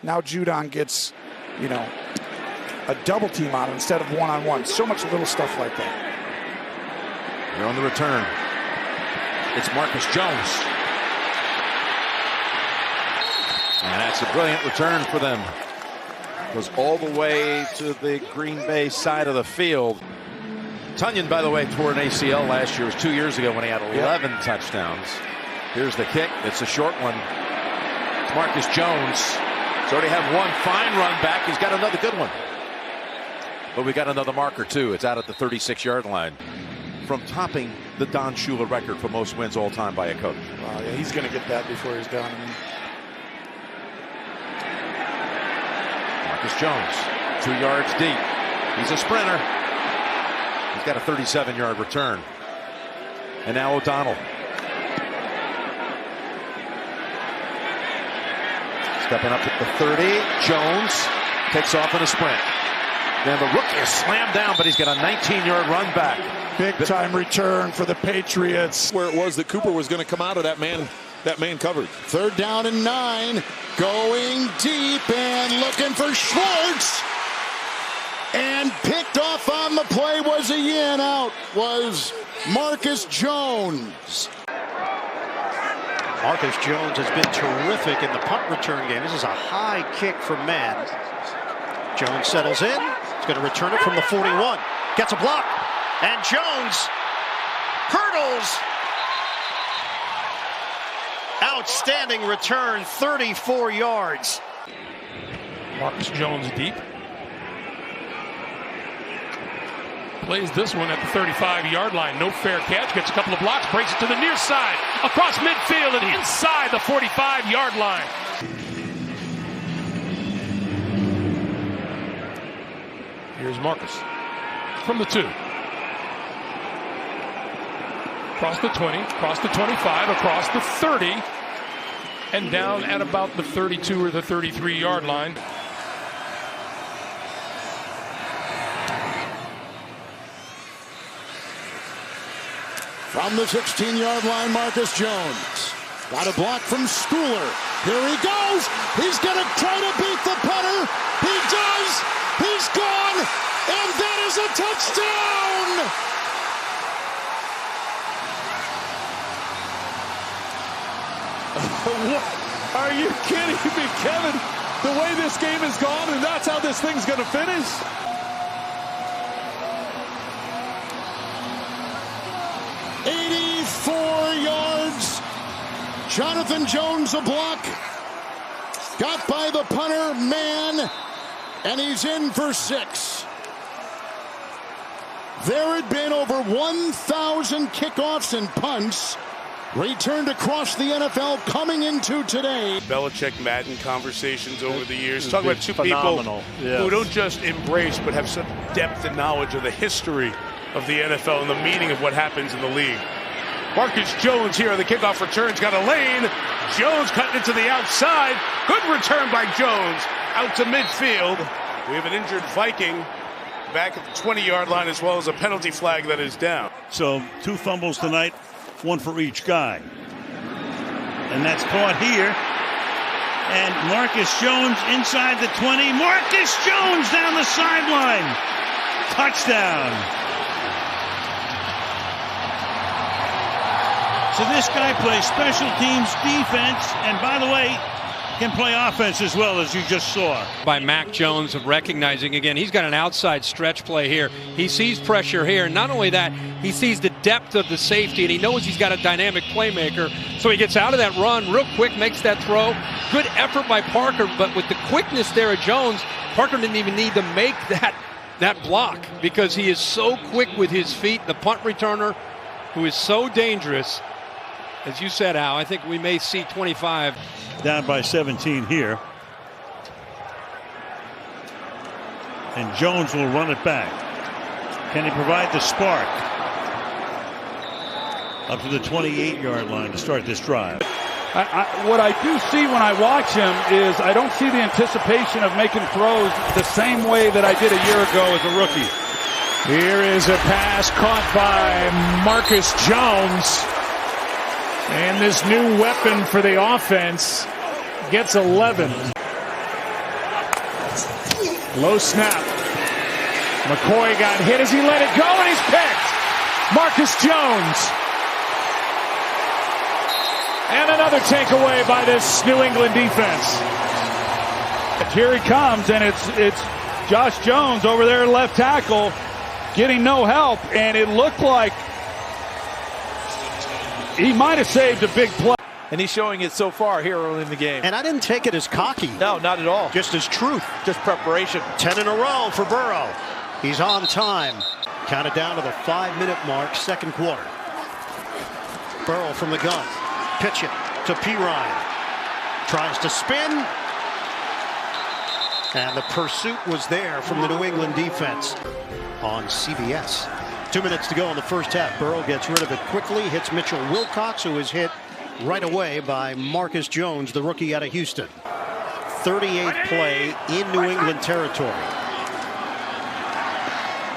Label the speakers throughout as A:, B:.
A: Now Judon gets, a double team on him instead of one-on-one. So much little stuff like that.
B: They're on the return. It's Marcus Jones. And that's a brilliant return for them. Goes all the way to the Green Bay side of the field. Tonyan, by the way, tore an ACL last year. It was 2 years ago when he had 11 touchdowns. Here's the kick. It's a short one. It's Marcus Jones. He's already had one fine run back. He's got another good one. But we got another marker, too. It's out at the 36-yard line. From topping the Don Shula record for most wins all time by a coach.
A: Wow, yeah, he's going to get that before he's done.
B: Marcus Jones, 2 yards deep. He's a sprinter. He's got a 37-yard return. And now O'Donnell. Stepping up at the 30. Jones takes off in a sprint. Then the rookie is slammed down, but he's got a 19-yard run back.
A: Big-time return for the Patriots.
C: Where it was that Cooper was going to come out of that man covered.
D: 3rd down and 9. Going deep and looking for Schwartz. And picked off on the play was out was Marcus Jones.
E: Marcus Jones has been terrific in the punt return game. This is a high kick from Mann. Jones settles in. He's going to return it from the 41. Gets a block. And Jones hurdles. Outstanding return, 34 yards.
F: Marcus Jones deep. Plays this one at the 35-yard line. No fair catch. Gets a couple of blocks. Breaks it to the near side. Across midfield and inside the 45-yard line. Here's Marcus from the 2. Across the 20, across the 25, across the 30, and down at about the 32 or the 33-yard line.
D: From the 16-yard line, Marcus Jones. Got a block from Schooler. Here he goes. He's going to try to beat the punter. He does. He's gone. And that is a touchdown.
C: Are you kidding me, Kevin? The way this game has gone, and that's how this thing's going to finish?
D: Yards. Jonathan Jones a block. Got by the punter, Mann, and he's in for 6. There had been over 1,000 kickoffs and punts returned across the NFL coming into today.
G: Belichick-Madden conversations over the years. Talk about two people who don't just embrace but have some depth and knowledge of the history of the NFL and the meaning of what happens in the league. Marcus Jones here on the kickoff return's got a lane. Jones cutting it to the outside. Good return by Jones out to midfield. We have an injured Viking back at the 20-yard line as well as a penalty flag that is down.
H: So 2 fumbles tonight, 1 for each guy. And that's caught here. And Marcus Jones inside the 20. Marcus Jones down the sideline. Touchdown. So this guy plays special teams, defense, and by the way, can play offense as well, as you just saw.
I: By Mac Jones of recognizing, again, he's got an outside stretch play here. He sees pressure here, and not only that, he sees the depth of the safety, and he knows he's got a dynamic playmaker. So he gets out of that run real quick, makes that throw. Good effort by Parker, but with the quickness there of Jones, Parker didn't even need to make that block because he is so quick with his feet. The punt returner, who is so dangerous. As you said, Al, I think we may see 25.
H: Down by 17 here. And Jones will run it back. Can he provide the spark? Up to the 28-yard line to start this drive.
J: What I do see when I watch him is I don't see the anticipation of making throws the same way that I did a year ago as a rookie.
F: Here is a pass caught by Marcus Jones. And this new weapon for the offense gets 11.
C: Low snap. McCoy got hit as he let it go, and he's picked. Marcus Jones. And another takeaway by this New England defense.
J: Here he comes, and it's Josh Jones over there, left tackle, getting no help, and it looked like he might have saved a big play.
B: And he's showing it so far here early in the game.
E: And I didn't take it as cocky.
B: No, not at all.
E: Just as truth.
B: Just preparation.
E: 10 in a row for Burrow. He's on time. Counted down to the 5-minute mark, second quarter. Burrow from the gun. Pitch it to Perine. Tries to spin. And the pursuit was there from the New England defense on CBS. 2 minutes to go in the first half. Burrow gets rid of it quickly, hits Mitchell Wilcox, who is hit right away by Marcus Jones, the rookie out of Houston. 38th play in New England territory.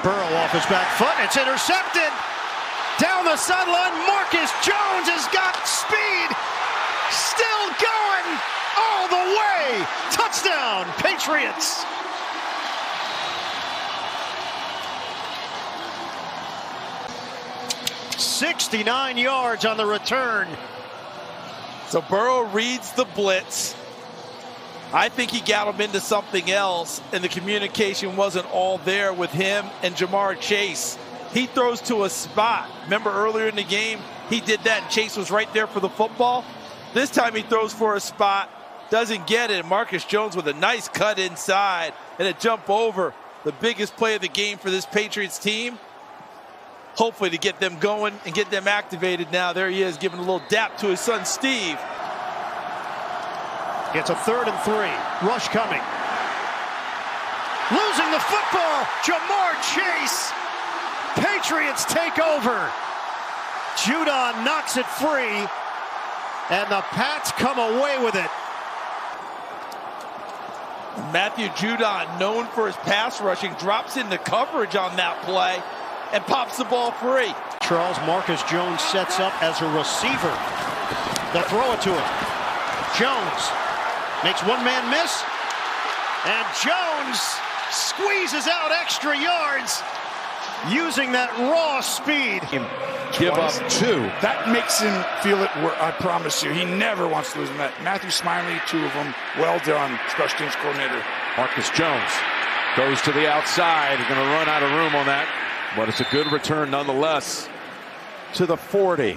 E: Burrow off his back foot. It's intercepted. Down the sideline, Marcus Jones has got speed. Still going all the way. Touchdown, Patriots. $69 yards on the return.
K: So Burrow reads the blitz. I think he got him into something else, and the communication wasn't all there with him and Jamar Chase. He throws to a spot. Remember earlier in the game, he did that, and Chase was right there for the football. This time he throws for a spot, doesn't get it. Marcus Jones with a nice cut inside and a jump over. The biggest play of the game for this Patriots team. Hopefully to get them going and get them activated now. There he is, giving a little dap to his son, Steve.
E: It's a 3rd and 3. Rush coming. Losing the football. Jamar Chase. Patriots take over. Judon knocks it free. And the Pats come away with it.
K: Matthew Judon, known for his pass rushing, drops into coverage on that play and pops the ball free.
E: Charles, Marcus Jones sets up as a receiver. They'll throw it to him. Jones makes one man miss. And Jones squeezes out extra yards using that raw speed.
B: Give up 2.
A: That makes him feel it, I promise you. He never wants to lose that. Matthew Smiley, 2 of them. Well done, special teams coordinator.
B: Marcus Jones goes to the outside. Going to run out of room on that. But it's a good return nonetheless to the 40.